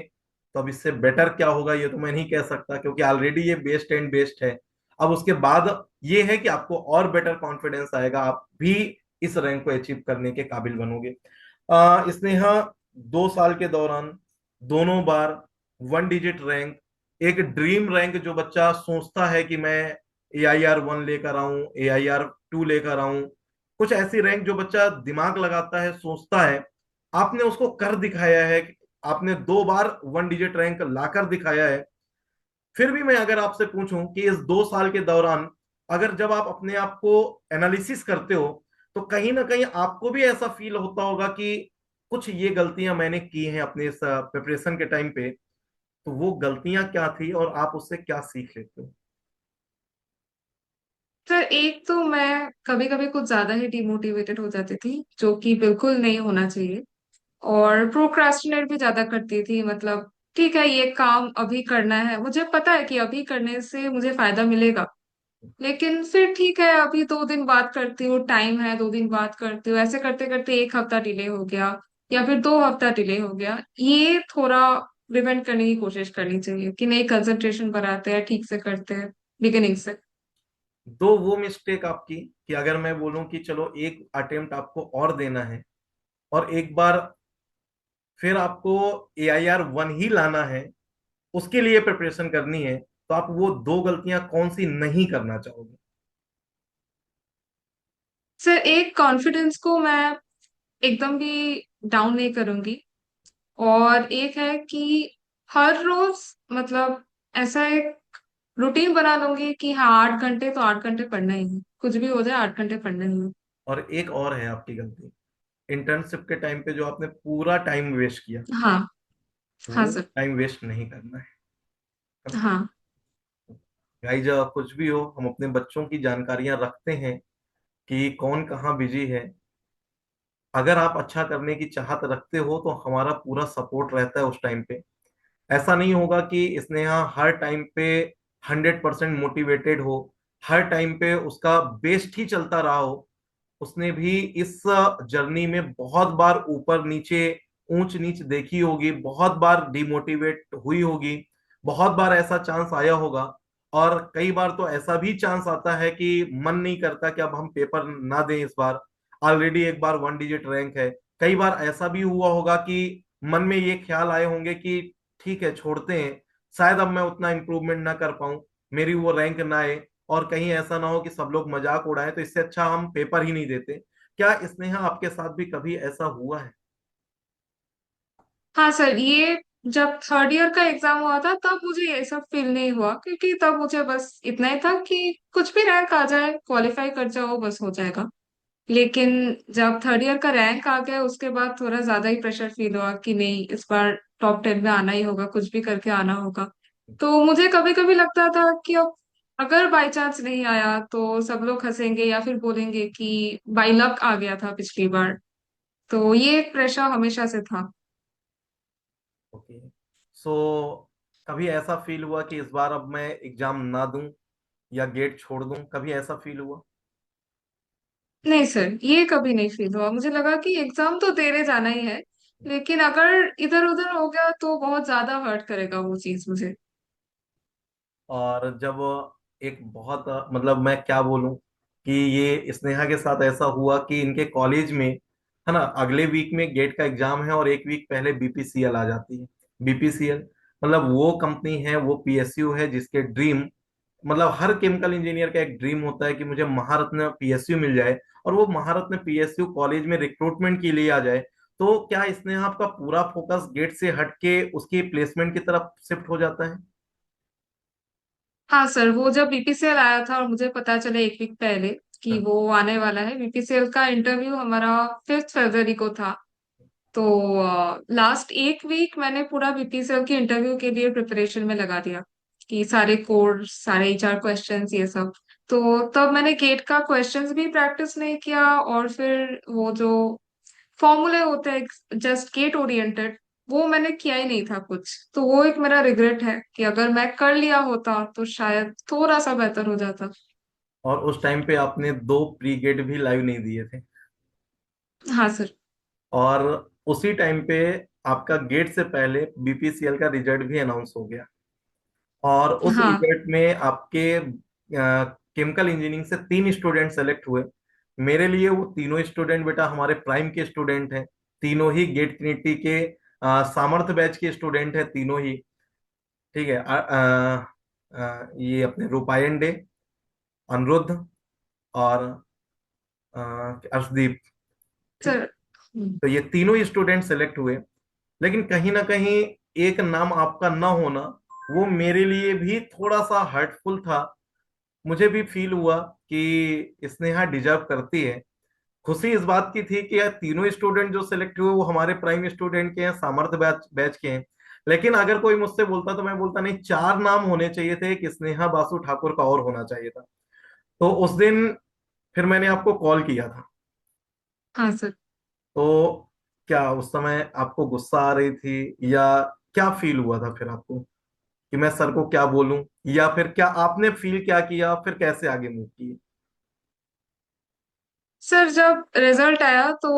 तो अब इससे बेटर क्या होगा ये तो मैं नहीं कह सकता, क्योंकि ऑलरेडी ये बेस्ट एंड बेस्ट है। अब उसके बाद ये है कि आपको और बेटर कॉन्फिडेंस आएगा, आप भी इस रैंक को अचीव करने के काबिल बनोगे। इसने यहाँ 2 साल के दौरान दोनों बार 1 डिजिट रैंक, एक ड्रीम रैंक जो बच्चा सोचता है कि मैं AIR 1 लेकर आऊं, AIR 2 लेकर आऊं, कुछ ऐसी रैंक जो बच्चा दिमाग लगाता है, सोचता है, आपने उसको कर दिखाया है। आपने 2 बार 1 डिजिट रैंक लाकर दिखाया है। फिर भी मैं अगर आपसे पूछूं कि इस 2 साल के दौरान अगर जब आप अपने आप को एनालिसिस करते हो, तो कहीं ना कहीं आपको भी ऐसा फील होता होगा कि कुछ ये गलतियां मैंने की हैं अपने इस प्रिपरेशन के टाइम पे, तो वो गलतियां क्या थी और आप उससे क्या सीख लेते हो? सर एक तो मैं कभी कभी कुछ ज्यादा ही डिमोटिवेटेड हो जाती थी, जो कि बिल्कुल नहीं होना चाहिए। और प्रोक्रास्टिनेट भी ज्यादा करती थी, मतलब ठीक है ये काम अभी करना है, मुझे पता है कि अभी करने से मुझे फायदा मिलेगा, लेकिन फिर ठीक है अभी 2 दिन बाद करती हूँ, टाइम है 2 दिन बाद करती हूँ, ऐसे करते करते एक हफ्ता डिले हो गया या फिर 2 हफ्ता डिले हो गया। ये थोड़ा प्रिवेंट करने की कोशिश करनी चाहिए कि नहीं, कंसंट्रेशन बनाते हैं, ठीक से करते हैं बिगिनिंग से। दो वो मिस्टेक आपकी कि अगर मैं बोलूं कि चलो एक अटेम्प्ट आपको और देना है और एक बार फिर आपको AIR 1 ही लाना है, उसके लिए प्रिपरेशन करनी है, तो आप वो दो गलतियां कौन सी नहीं करना चाहोगे? सर एक, कॉन्फिडेंस को मैं एकदम भी डाउन नहीं करूंगी। और एक है कि हर रोज, मतलब ऐसा एक रूटीन बना लूंगी कि हाँ 8 घंटे तो 8 घंटे पढ़ना ही है, कुछ भी हो जाए 8 घंटे पढ़ना ही है। और एक और है आपकी गलती, इंटर्नशिप के टाइम पे जो आपने पूरा टाइम वेस्ट किया, हाँ। हाँ वो सर। टाइम वेस्ट नहीं करना है। हाँ। गाइज कुछ भी हो, हम अपने बच्चों की जानकारियां रखते हैं कि कौन कहाँ बिजी है। अगर आप अच्छा करने की चाहत रखते हो तो हमारा पूरा सपोर्ट रहता है उस टाइम पे। ऐसा नहीं होगा कि स्नेहा हर टाइम पे 100% मोटिवेटेड हो, हर टाइम पे उसका बेस्ट ही चलता रहा हो। उसने भी इस जर्नी में बहुत बार ऊपर नीचे, ऊंच नीच देखी होगी, बहुत बार डिमोटिवेट हुई होगी, बहुत बार ऐसा चांस आया होगा। और कई बार तो ऐसा भी चांस आता है कि मन नहीं करता कि अब हम पेपर ना दें इस बार, ऑलरेडी एक बार 1 डिजिट रैंक है। कई बार ऐसा भी हुआ होगा कि मन में ये ख्याल आए होंगे कि ठीक है छोड़ते हैं, शायद अब मैं उतना इंप्रूवमेंट ना कर पाऊं, मेरी वो रैंक ना आए, और कहीं ऐसा ना हो कि सब लोग मजाक उड़ाए, तो इससे अच्छा हम पेपर ही नहीं देते। क्या स्नेहा आपके साथ भी कभी ऐसा हुआ है? हाँ सर, ये जब थर्ड ईयर का एग्जाम हुआ था तब मुझे ये सब फील नहीं हुआ, क्योंकि तब मुझे बस इतना ही था कि कुछ भी रैंक आ जाए, क्वालिफाई कर जाओ, बस हो जाएगा। लेकिन जब थर्ड ईयर का रैंक आ गया उसके बाद थोड़ा ज्यादा ही प्रेशर फील हुआ कि नहीं, इस बार टॉप 10 में आना ही होगा, कुछ भी करके आना होगा। तो मुझे कभी कभी लगता था कि अब अगर बाई चांस नहीं आया तो सब लोग हंसेंगे या फिर बोलेंगे कि बाई लक आ गया था पिछली बार। तो ये एक प्रेशर हमेशा से था। ओके। सो कभी ऐसा फील हुआ कि इस बार अब मैं एग्जाम ना दूं या गेट छोड़ दूं, कभी ऐसा फील हुआ? नहीं सर, ये कभी नहीं फील हुआ। मुझे लगा कि एग्जाम तो देने जाना ही है, लेकिन अगर इधर उधर हो गया तो बहुत ज्यादा हर्ट करेगा वो चीज मुझे। और जब एक बहुत मतलब मैं क्या बोलूं कि ये स्नेहा के साथ ऐसा हुआ कि इनके कॉलेज में है ना, अगले वीक में गेट का एग्जाम है और एक वीक पहले बीपीसीएल आ जाती है। बीपीसीएल मतलब वो कंपनी है, वो पीएसयू है जिसके ड्रीम, मतलब हर केमिकल इंजीनियर का एक ड्रीम होता है कि मुझे महारत्न पीएसयू मिल जाए और वो महारत्न पीएसयू कॉलेज में रिक्रूटमेंट के लिए आ जाए। तो क्या स्नेहा आपका पूरा फोकस गेट से हट के उसकी प्लेसमेंट की तरफ शिफ्ट हो जाता है? हाँ सर, वो जब बीपीसीएल आया था और मुझे पता चला एक वीक पहले कि हाँ। वो आने वाला है, बीपीसीएल का इंटरव्यू हमारा 5 फरवरी को था। तो लास्ट एक वीक मैंने पूरा बीपीसीएल के इंटरव्यू के लिए प्रिपरेशन में लगा दिया, कि सारे कोड, सारे एचआर क्वेश्चंस, ये सब। तो तब मैंने गेट का क्वेश्चंस भी प्रैक्टिस नहीं किया, और फिर वो जो फॉर्मूले होते हैं जस्ट गेट ओरिएंटेड, वो मैंने किया ही नहीं था कुछ। तो वो एक मेरा रिग्रेट है कि अगर मैं कर लिया होता तो शायद थोड़ा सा बेहतर हो जाता। और उस टाइम पे आपने दो प्री गेट भी लाइव नहीं दिए थे। हाँ सर। और उसी टाइम पे आपका गेट से पहले बीपीसीएल का रिजल्ट भी अनाउंस हो गया। और उस हाँ रिजल्ट में आपके केमिकल इंजीनियरिंग से 3 स्टूडेंट सेलेक्ट हुए। मेरे लिए वो तीनों स्टूडेंट बेटा हमारे प्राइम के स्टूडेंट हैं। तीनों ही गेट ट्रिनिटी के सामर्थ्य बैच के स्टूडेंट हैं तीनों ही। ठीक है। ये अपने रूपायन डे, अनिरुद्ध और अर्शदीप। ठीक। सर। हम्म। तो ये तीनों ही स्टूडेंट सेलेक्ट हुए। लेकिन कहीं ना कहीं एक नाम आपका ना होना वो मेरे लिए भी थोड़ा सा हर्टफुल था। मुझे भी फील हुआ कि स्नेहा डिजर्व करती है। खुशी इस बात की थी कि यार तीनों स्टूडेंट जो सिलेक्ट हुए वो हमारे प्राइम स्टूडेंट के हैं, सामर्थ्य बैच बैच के हैं। लेकिन अगर कोई मुझसे बोलता तो मैं बोलता नहीं, 4 नाम होने चाहिए थे, एक स्नेहा बासु ठाकुर का और होना चाहिए था। तो उस दिन फिर मैंने आपको कॉल किया था। हाँ सर। तो क्या उस समय आपको गुस्सा आ रही थी या क्या फील हुआ था फिर आपको कि मैं सर को क्या बोलूं, या फिर क्या आपने फील क्या किया, फिर कैसे आगे मूव किए? सर जब रिजल्ट आया तो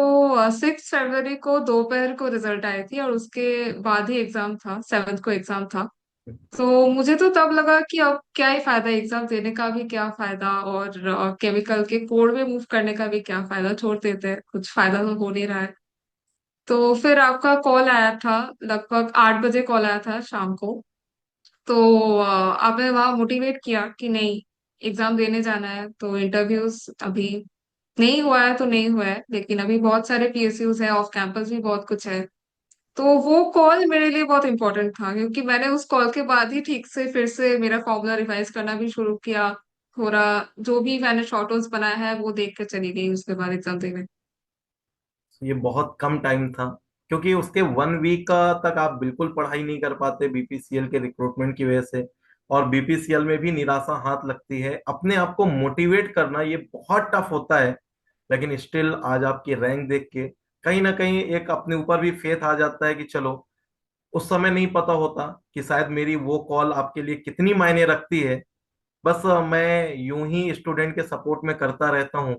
6 फरवरी को दोपहर को रिजल्ट आई थी, और उसके बाद ही एग्जाम था, 7th को एग्जाम था। तो मुझे तो तब लगा कि अब क्या ही फायदा, एग्जाम देने का भी क्या फायदा, और केमिकल के कोड में मूव करने का भी क्या फायदा, छोड़ देते हैं, कुछ फायदा तो हो नहीं रहा है। तो फिर आपका कॉल आया था, लगभग 8 बजे कॉल आया था शाम को। तो आपने वहाँ मोटिवेट किया कि नहीं, एग्जाम देने जाना है। तो इंटरव्यूज अभी नहीं हुआ है तो नहीं हुआ है, लेकिन अभी बहुत सारे पीएसयूज है, ऑफ कैंपस भी बहुत कुछ है। तो वो कॉल मेरे लिए बहुत इंपॉर्टेंट था, क्योंकि मैंने उस कॉल के बाद ही ठीक से फिर से मेरा फॉर्मूला रिवाइज करना भी शुरू किया। थोड़ा जो भी मैंने शॉर्ट नोट्स बनाया है वो देख कर चली गई उसके बाद एग्जाम देने। ये बहुत कम टाइम था, क्योंकि उसके 1 वीक तक आप बिल्कुल पढ़ाई नहीं कर पाते बीपीसीएल के रिक्रूटमेंट की वजह से। और बीपीसीएल में भी निराशा हाथ लगती है, अपने आप को मोटिवेट करना ये बहुत टफ होता है। लेकिन स्टिल आज आपकी रैंक देख के कहीं ना कहीं एक अपने ऊपर भी फेथ आ जाता है कि चलो, उस समय नहीं पता होता कि शायद मेरी वो कॉल आपके लिए कितनी मायने रखती है। बस मैं यूं ही स्टूडेंट के सपोर्ट में करता रहता हूँ।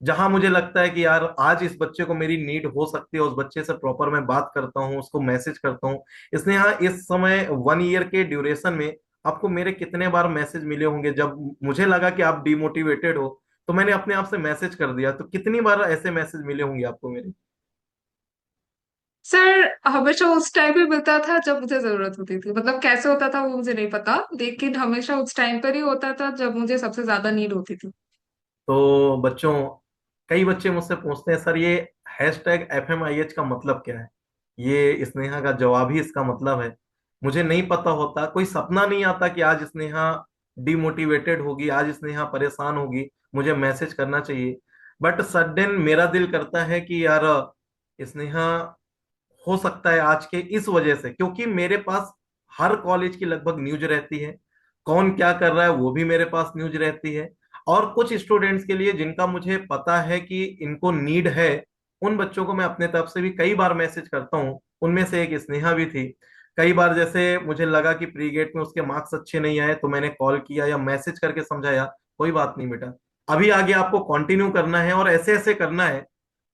जहां मुझे लगता है कि यार आज इस बच्चे को मेरी नीड हो सकती है, उस बच्चे से प्रॉपर मैं बात करता हूँ, उसको मैसेज करता हूँ। इसलिए हाँ, इस समय 1 ईयर के ड्यूरेशन में आपको मेरे कितने बार मैसेज मिले होंगे, जब मुझे लगा कि आप डिमोटिवेटेड हो तो मैंने अपने आप से मैसेज कर दिया। तो कितनी बार ऐसे मैसेज मिले होंगे आपको मेरे? सर हमेशा उस टाइम पे मिलता था जब मुझे जरूरत होती थी, मतलब कैसे होता था वो मुझे नहीं पता, लेकिन हमेशा उस टाइम पर ही होता था जब मुझे सबसे ज्यादा नीड होती थी। तो बच्चों, कई बच्चे मुझसे पूछते हैं सर ये हैशटैग एफएमआईएच का मतलब क्या है? ये स्नेहा का जवाब ही इसका मतलब है। मुझे नहीं पता होता, कोई सपना नहीं आता कि आज स्नेहा डिमोटिवेटेड होगी, आज स्नेहा परेशान होगी, मुझे मैसेज करना चाहिए। बट सडन मेरा दिल करता है कि यार स्नेहा, हो सकता है आज के इस वजह से, क्योंकि मेरे पास हर कॉलेज की लगभग न्यूज रहती है, कौन क्या कर रहा है वो भी मेरे पास न्यूज रहती है। और कुछ स्टूडेंट्स के लिए जिनका मुझे पता है कि इनको नीड है, उन बच्चों को मैं अपने तरफ से भी कई बार मैसेज करता हूँ। उनमें से एक स्नेहा भी थी। कई बार जैसे मुझे लगा कि प्री गेट में उसके मार्क्स अच्छे नहीं आए तो मैंने कॉल किया या मैसेज करके समझाया, कोई बात नहीं बेटा, अभी आगे आपको कंटिन्यू करना है और ऐसे ऐसे करना है।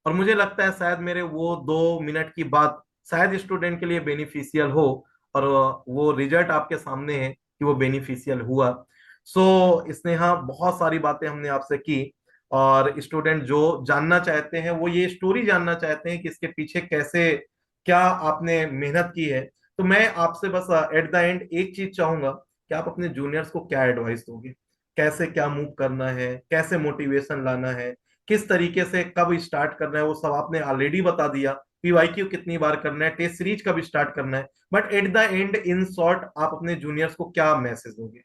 और मुझे लगता है शायद मेरे वो 2 मिनट की बात शायद स्टूडेंट के लिए बेनिफिशियल हो, और वो रिजल्ट आपके सामने है कि वो बेनिफिशियल हुआ। सो स्नेहा, बहुत सारी बातें हमने आपसे की, और स्टूडेंट जो जानना चाहते हैं वो ये स्टोरी जानना चाहते हैं कि इसके पीछे कैसे, क्या आपने मेहनत की है। तो मैं आपसे बस एट द एंड एक चीज चाहूंगा कि आप अपने जूनियर्स को क्या एडवाइस दोगे, कैसे क्या मूव करना है, कैसे मोटिवेशन लाना है, किस तरीके से कब स्टार्ट करना है, वो सब आपने ऑलरेडी बता दिया। पीवाईक्यू कितनी बार करना है, टेस्ट सीरीज कब स्टार्ट करना है, but at the and in short आप अपने जूनियर्स को क्या मैसेज दोगे?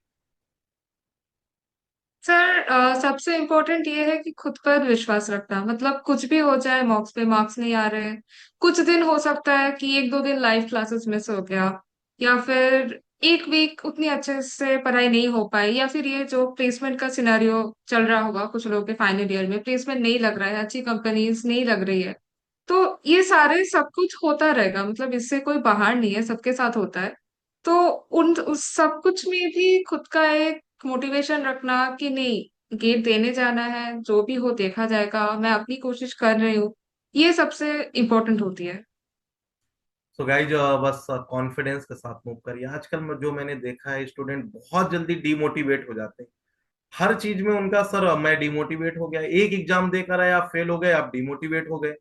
सर सबसे इम्पोर्टेंट ये है कि खुद पर विश्वास रखना। मतलब कुछ भी हो जाए, मॉक्स पे मार्क्स नहीं आ रहे, कुछ दिन हो सकता है कि एक दो दिन लाइव क्लासेस मिस हो गया, या फिर एक वीक उतनी अच्छे से पढ़ाई नहीं हो पाई, या फिर ये जो प्लेसमेंट का सिनेरियो चल रहा होगा, कुछ लोगों के फाइनल ईयर में प्लेसमेंट नहीं लग रहा है, अच्छी कंपनीज नहीं लग रही है। तो ये सारे सब कुछ होता रहेगा, मतलब इससे कोई बाहर नहीं है, सबके साथ होता है। तो उन उस सब कुछ में भी खुद का एक मोटिवेशन रखना कि नहीं, गेट देने जाना है, जो भी हो देखा जाएगा, मैं अपनी कोशिश कर रही हूँ, ये सबसे इम्पोर्टेंट होती है। सो गाइज, बस कॉन्फिडेंस के साथ मूव करिए। आजकल जो मैंने देखा है, स्टूडेंट बहुत जल्दी डिमोटिवेट हो जाते हैं। हर चीज में उनका, सर मैं डिमोटिवेट हो गया, एक एग्जाम देकर आए आप फेल हो गए, आप डिमोटिवेट हो गए।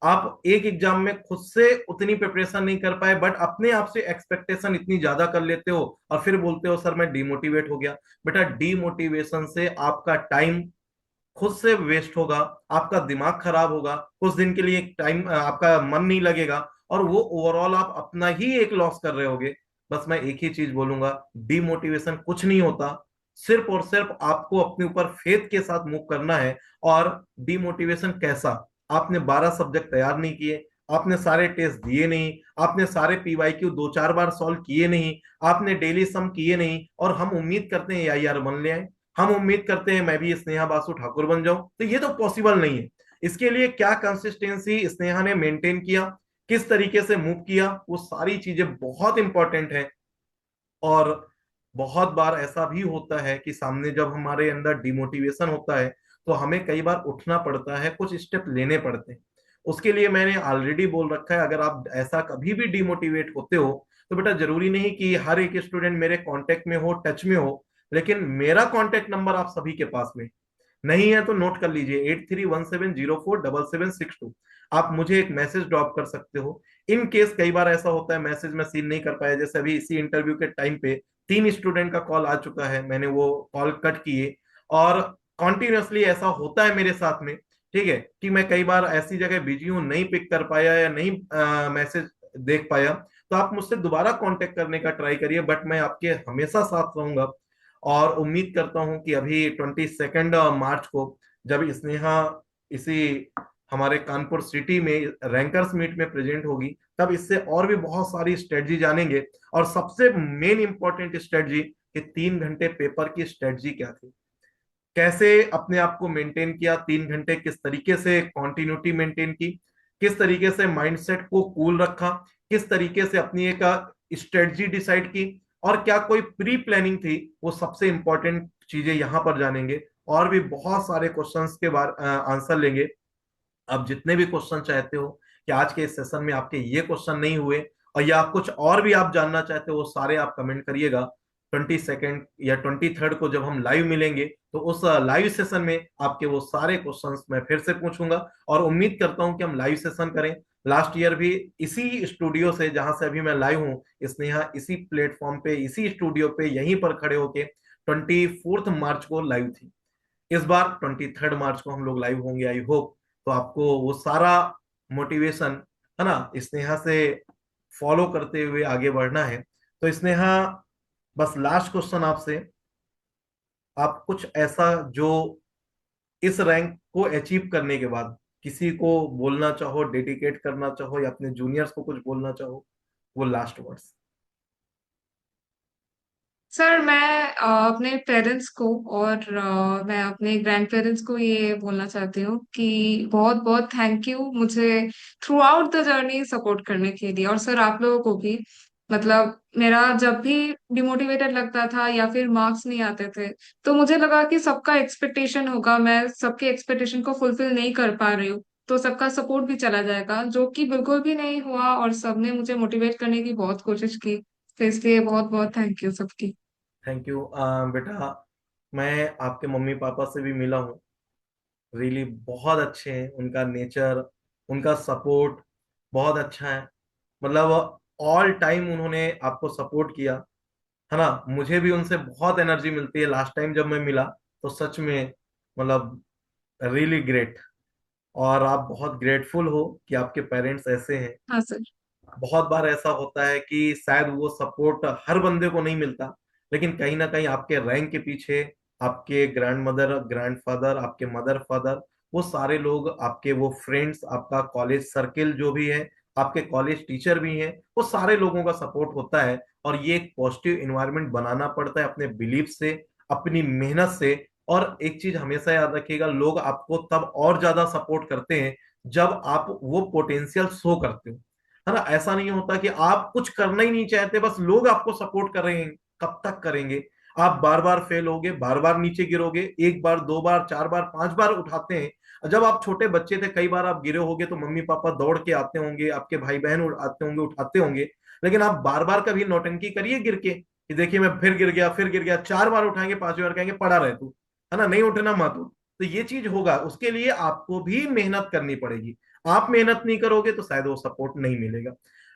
आप एक एग्जाम में खुद से उतनी प्रिपरेशन नहीं कर पाए, बट अपने आप से एक्सपेक्टेशन इतनी ज्यादा कर लेते हो और फिर बोलते हो सर मैं डिमोटिवेट हो गया। बेटा, डिमोटिवेशन से आपका टाइम खुद से वेस्ट होगा, आपका दिमाग खराब होगा, कुछ दिन के लिए टाइम आपका मन नहीं लगेगा, और वो ओवरऑल आप अपना ही एक लॉस कर रहे होगे। बस मैं एक ही चीज बोलूंगा, डिमोटिवेशन कुछ नहीं होता, सिर्फ और सिर्फ आपको अपने ऊपर फेथ के साथ मूव करना है। और डिमोटिवेशन कैसा, आपने 12 सब्जेक्ट तैयार नहीं किए, आपने सारे टेस्ट दिए नहीं, आपने सारे पीवाईक्यू 2-4 बार सॉल्व किए नहीं, आपने डेली सम किए नहीं, और हम उम्मीद करते हैं या यार बन ले आए, हम उम्मीद करते हैं मैं भी स्नेहा बासु ठाकुर बन जाऊं, तो ये तो पॉसिबल नहीं है। इसके लिए क्या कंसिस्टेंसी स्नेहा ने मेंटेन किया, किस तरीके से मूव किया, वो सारी चीजें बहुत इंपॉर्टेंट है। और बहुत बार ऐसा भी होता है कि सामने जब हमारे अंदर डिमोटिवेशन होता है तो हमें कई बार उठना पड़ता है, कुछ स्टेप लेने पड़ते हैं। उसके लिए मैंने ऑलरेडी बोल रखा है, अगर आप ऐसा कभी भी डिमोटिवेट होते हो तो बेटा जरूरी नहीं कि हर एक स्टूडेंट मेरे कांटेक्ट में हो, टच में हो, लेकिन मेरा कांटेक्ट नंबर आप सभी के पास में नहीं है तो नोट कर लीजिए, 8317047762। आप मुझे एक मैसेज ड्रॉप कर सकते हो। इन केस कई बार ऐसा होता है मैसेज में सीन नहीं कर पाया, जैसे अभी इसी इंटरव्यू के टाइम पे 3 स्टूडेंट का कॉल आ चुका है, मैंने वो कॉल कट किए। और कॉन्टिन्यूसली ऐसा होता है मेरे साथ में, ठीक है, कि मैं कई बार ऐसी जगह बिजी हूं, नहीं पिक कर पाया या नहीं मैसेज देख पाया, तो आप मुझसे दोबारा कांटेक्ट करने का ट्राई करिए, बट मैं आपके हमेशा साथ रहूंगा। और उम्मीद करता हूं कि अभी 22 मार्च को जब स्नेहा इसी हमारे कानपुर सिटी में रैंकर्स मीट में प्रेजेंट होगी, तब इससे और भी बहुत सारी स्ट्रेटजी जानेंगे। और सबसे मेन इंपॉर्टेंट स्ट्रेटजी कि 3 घंटे पेपर की स्ट्रेटजी क्या थी, कैसे अपने आप को मेंटेन किया 3 घंटे, किस तरीके से कॉन्टिन्यूटी मेंटेन की, किस तरीके से माइंडसेट को कूल रखा, किस तरीके से अपनी एक स्ट्रेटजी डिसाइड की, और क्या कोई प्री प्लानिंग थी, वो सबसे इंपॉर्टेंट चीजें यहां पर जानेंगे। और भी बहुत सारे क्वेश्चंस के बारे आंसर लेंगे। आप जितने भी क्वेश्चन चाहते हो कि आज के इस सेशन में आपके ये क्वेश्चन नहीं हुए, और या कुछ और भी आप जानना चाहते हो, वो सारे आप कमेंट करिएगा। 22 या 23 को जब हम लाइव मिलेंगे तो उस लाइव सेशन में आपके वो सारे क्वेश्चंस मैं फिर से पूछूंगा। और उम्मीद करता हूं कि हम लाइव सेशन करें। लास्ट ईयर भी इसी स्टूडियो से, जहां से अभी मैं लाइव हूं, स्नेहा इसी प्लेटफॉर्म पे, इसी स्टूडियो पे, यहीं पर खड़े होके 24 मार्च को लाइव थी। इस बार 23 मार्च को हम लोग लाइव होंगे, आई होप। तो आपको वो सारा मोटिवेशन है ना, स्नेहा से फॉलो करते हुए आगे बढ़ना है। तो स्नेहा, बस लास्ट क्वेश्चन आपसे, आप कुछ ऐसा जो इस रैंक को अचीव करने के बाद किसी को बोलना चाहो, डेडिकेट करना चाहो, या अपने जूनियर्स को कुछ बोलना चाहो, वो लास्ट वर्ड्स। सर मैं अपने पेरेंट्स को और मैं अपने ग्रैंड पेरेंट्स को ये बोलना चाहती हूँ कि बहुत बहुत थैंक यू मुझे through out the journey support करने के लिए। और सर आप लोगों को भी, मतलब मेरा जब भी डिमोटिवेटेड लगता था या फिर मार्क्स नहीं आते थे, तो मुझे लगा कि सबका एक्सपेक्टेशन होगा, मैं सबके एक्सपेक्टेशन को फुलफिल नहीं कर पा रही हूँ, तो सबका सपोर्ट भी चला जाएगा, जो कि बिल्कुल भी नहीं हुआ। और सबने मुझे मोटिवेट करने की बहुत कोशिश की, तो इसलिए बहुत बहुत थैंक यू सबकी। थैंक यू बेटा, मैं आपके मम्मी पापा से भी मिला हूँ, रियली बहुत अच्छे हैं, उनका नेचर, उनका सपोर्ट बहुत अच्छा है। मतलब ऑल टाइम उन्होंने आपको सपोर्ट किया, है ना। मुझे भी उनसे बहुत एनर्जी मिलती है, लास्ट टाइम जब मैं मिला तो सच में, मतलब रियली ग्रेट। और आप बहुत ग्रेटफुल हो कि आपके पेरेंट्स ऐसे हैं। हाँ सर। बहुत बार ऐसा होता है कि शायद वो सपोर्ट हर बंदे को नहीं मिलता, लेकिन कहीं ना कहीं आपके रैंक के पीछे आपके ग्रैंड मदर, ग्रैंड फादर, आपके मदर फादर, वो सारे लोग, आपके वो फ्रेंड्स, आपका कॉलेज सर्किल जो भी है, आपके कॉलेज टीचर भी हैं, वो सारे लोगों का सपोर्ट होता है। और ये एक पॉजिटिव इन्वायरमेंट बनाना पड़ता है अपने बिलीफ से, अपनी मेहनत से। और एक चीज हमेशा याद रखिएगा, लोग आपको तब और ज्यादा सपोर्ट करते हैं जब आप वो पोटेंशियल शो करते हो, है ना। ऐसा नहीं होता कि आप कुछ करना ही नहीं चाहते, बस लोग आपको सपोर्ट कर रहे हैं, कब तक करेंगे। आप बार बार फेल होगे, बार बार नीचे गिरोगे, एक बार, दो बार, चार बार, पांच बार उठाते हैं। जब आप छोटे बच्चे थे, कई बार आप गिरे होगे तो मम्मी पापा दौड़ के आते होंगे, आपके भाई बहन आते होंगे, उठाते होंगे। लेकिन आप बार बार कभी नौटंकी करिए गिर के, कि देखिए मैं फिर गिर गया, फिर गिर गया, चार बार उठाएंगे, पांचवी बार कहेंगे पड़ा रहे तू, है ना, नहीं उठना मत उठ। तो ये चीज होगा, उसके लिए आपको भी मेहनत करनी पड़ेगी। आप मेहनत नहीं करोगे तो शायद वो सपोर्ट नहीं मिलेगा।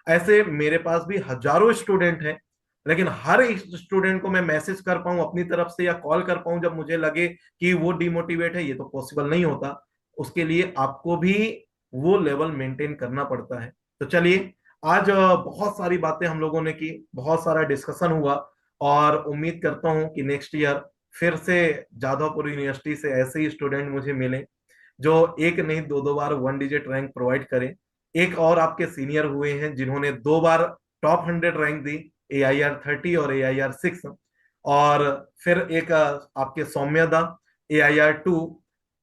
ऐसे मेरे पास भी हजारों स्टूडेंट हैं, लेकिन हर एक स्टूडेंट को मैं मैसेज कर पाऊं अपनी तरफ से या कॉल कर पाऊं जब मुझे लगे कि वो डिमोटिवेट है, ये तो पॉसिबल नहीं होता। उसके लिए आपको भी वो लेवल मेंटेन करना पड़ता है। तो चलिए, आज बहुत सारी बातें हम लोगों ने की, बहुत सारा डिस्कशन हुआ, और उम्मीद करता हूं कि नेक्स्ट ईयर फिर से जादवपुर यूनिवर्सिटी से ऐसे ही स्टूडेंट मुझे मिले, जो एक नहीं दो दो बार वन डिजिट रैंक प्रोवाइड करें। एक और आपके सीनियर हुए हैं जिन्होंने दो बार टॉप 100 रैंक दी, AIR 30 और AIR 6। और फिर एक आपके सौम्यदा, AIR 2।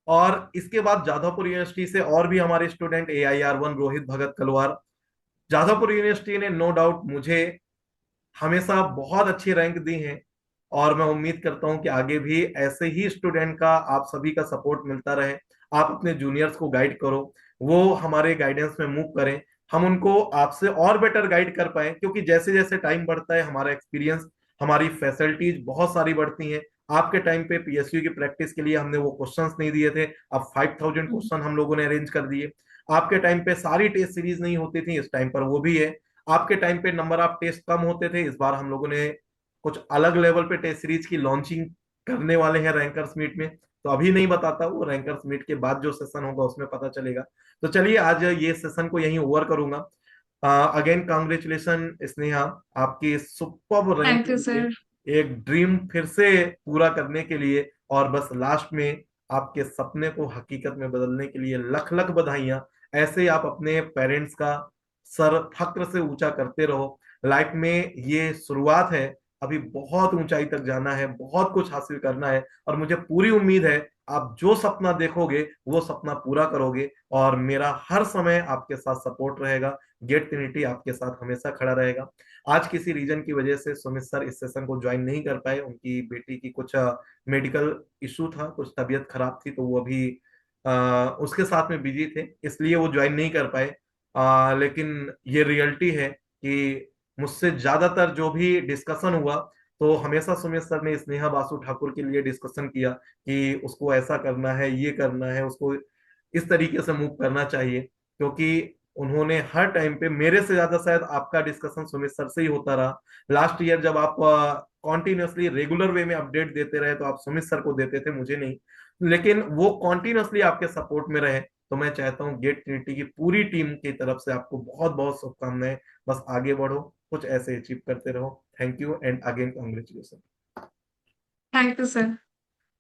और इसके बाद जादवपुर यूनिवर्सिटी से और भी हमारे स्टूडेंट, AIR 1 रोहित भगत कलवार। जादवपुर यूनिवर्सिटी ने नो डाउट मुझे हमेशा बहुत अच्छी रैंक दी है, और मैं उम्मीद करता हूं कि आगे भी ऐसे ही स्टूडेंट का आप सभी का सपोर्ट मिलता रहे। आप अपने जूनियर्स को गाइड करो, वो हमारे गाइडेंस में मूव करें, हम उनको आपसे और बेटर गाइड कर पाए, क्योंकि जैसे जैसे टाइम बढ़ता है हमारा एक्सपीरियंस, हमारी फैसिलिटीज बहुत सारी बढ़ती हैं। आपके टाइम पे PSU की प्रैक्टिस के लिए हमने वो क्वेश्चंस नहीं दिए थे, अब 5000 क्वेश्चन हम लोगों ने अरेंज कर दिए। आपके टाइम पे सारी टेस्ट सीरीज नहीं होती थी, इस टाइम पर वो भी है। आपके टाइम पे नंबर ऑफ टेस्ट कम होते थे, इस बार हम लोगों ने कुछ अलग लेवल पे टेस्ट सीरीज की लॉन्चिंग करने वाले हैं रैंकर्स मीट में। तो अभी नहीं बताता, वो रैंकर्स मीट के बाद जो सेशन होगा उसमें पता चलेगा। तो चलिए, आज ये सेशन को यहीं ओवर करूंगा। अगेन कांग्रेचुलेशन स्नेहा, आपकी सुपर्ब रैंक थैंक के यू लिए, सर। एक ड्रीम फिर से पूरा करने के लिए, और बस लास्ट में आपके सपने को हकीकत में बदलने के लिए लख लख बधाइयां। ऐसे ही आप अपने पेरेंट्स का सर फक्र से ऊंचा करते रहो। लाइफ में ये शुरुआत है, अभी बहुत ऊंचाई तक जाना है, बहुत कुछ हासिल करना है, और मुझे पूरी उम्मीद है आप जो सपना देखोगे वो सपना पूरा करोगे। और मेरा हर समय आपके साथ सपोर्ट रहेगा, गेट ट्रिनिटी आपके साथ हमेशा खड़ा रहेगा। आज किसी रीजन की वजह से सुमित सर इस सेशन को ज्वाइन नहीं कर पाए, उनकी बेटी की कुछ मेडिकल इशू था, कुछ तबीयत खराब थी, तो वो अभी उसके साथ में बिजी थे, इसलिए वो ज्वाइन नहीं कर पाए। लेकिन ये रियलिटी है कि मुझसे ज्यादातर जो भी डिस्कशन हुआ, तो हमेशा सुमित सर ने स्नेहा बासु ठाकुर के लिए डिस्कशन किया कि उसको ऐसा करना है, ये करना है, उसको इस तरीके से मूव करना चाहिए। क्योंकि उन्होंने हर टाइम पे मेरे से ज्यादा शायद आपका डिस्कशन सुमित सर से ही होता रहा। लास्ट ईयर जब आप कॉन्टिन्यूसली रेगुलर वे में अपडेट देते रहे, तो आप सुमित सर को देते थे, मुझे नहीं। लेकिन वो कॉन्टिन्यूसली आपके सपोर्ट में रहे, तो मैं चाहता हूँ गेट ट्रिनिटी की पूरी टीम की तरफ से आपको बहुत बहुत शुभकामनाएं। बस आगे बढ़ो, कुछ ऐसे अचीव करते रहो। Thank you and again congratulation. Thank you sir.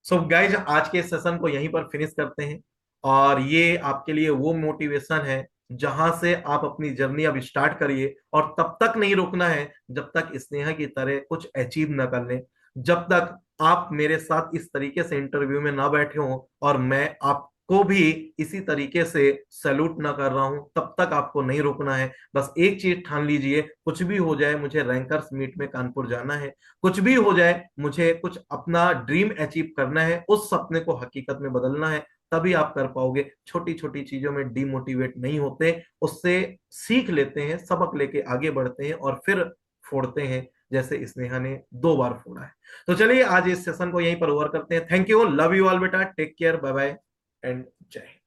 So guys, आज के सेशन को यहीं पर फिनिश करते हैं। और ये आपके लिए वो मोटिवेशन है जहां से आप अपनी जर्नी अब स्टार्ट करिए, और तब तक नहीं रुकना है जब तक स्नेहा की तरह कुछ अचीव न कर लें। जब तक आप मेरे साथ इस तरीके से इंटरव्यू में ना बैठे हो और मैं आपको भी इसी तरीके से सैल्यूट ना कर रहा हूं, तब तक आपको नहीं रुकना है। बस एक चीज ठान लीजिए, कुछ भी हो जाए मुझे रैंकर्स मीट में कानपुर जाना है, कुछ भी हो जाए मुझे कुछ अपना ड्रीम अचीव करना है, उस सपने को हकीकत में बदलना है। तभी आप कर पाओगे। छोटी छोटी चीजों में डिमोटिवेट नहीं होते, उससे सीख लेते हैं, सबक लेके आगे बढ़ते हैं और फिर फोड़ते हैं, जैसे स्नेहा ने 2 बार फोड़ा है। तो चलिए आज इस सेशन को यहीं पर ओवर करते हैं। Thank you, love you all बेटा, take care, bye bye and जय हिंद।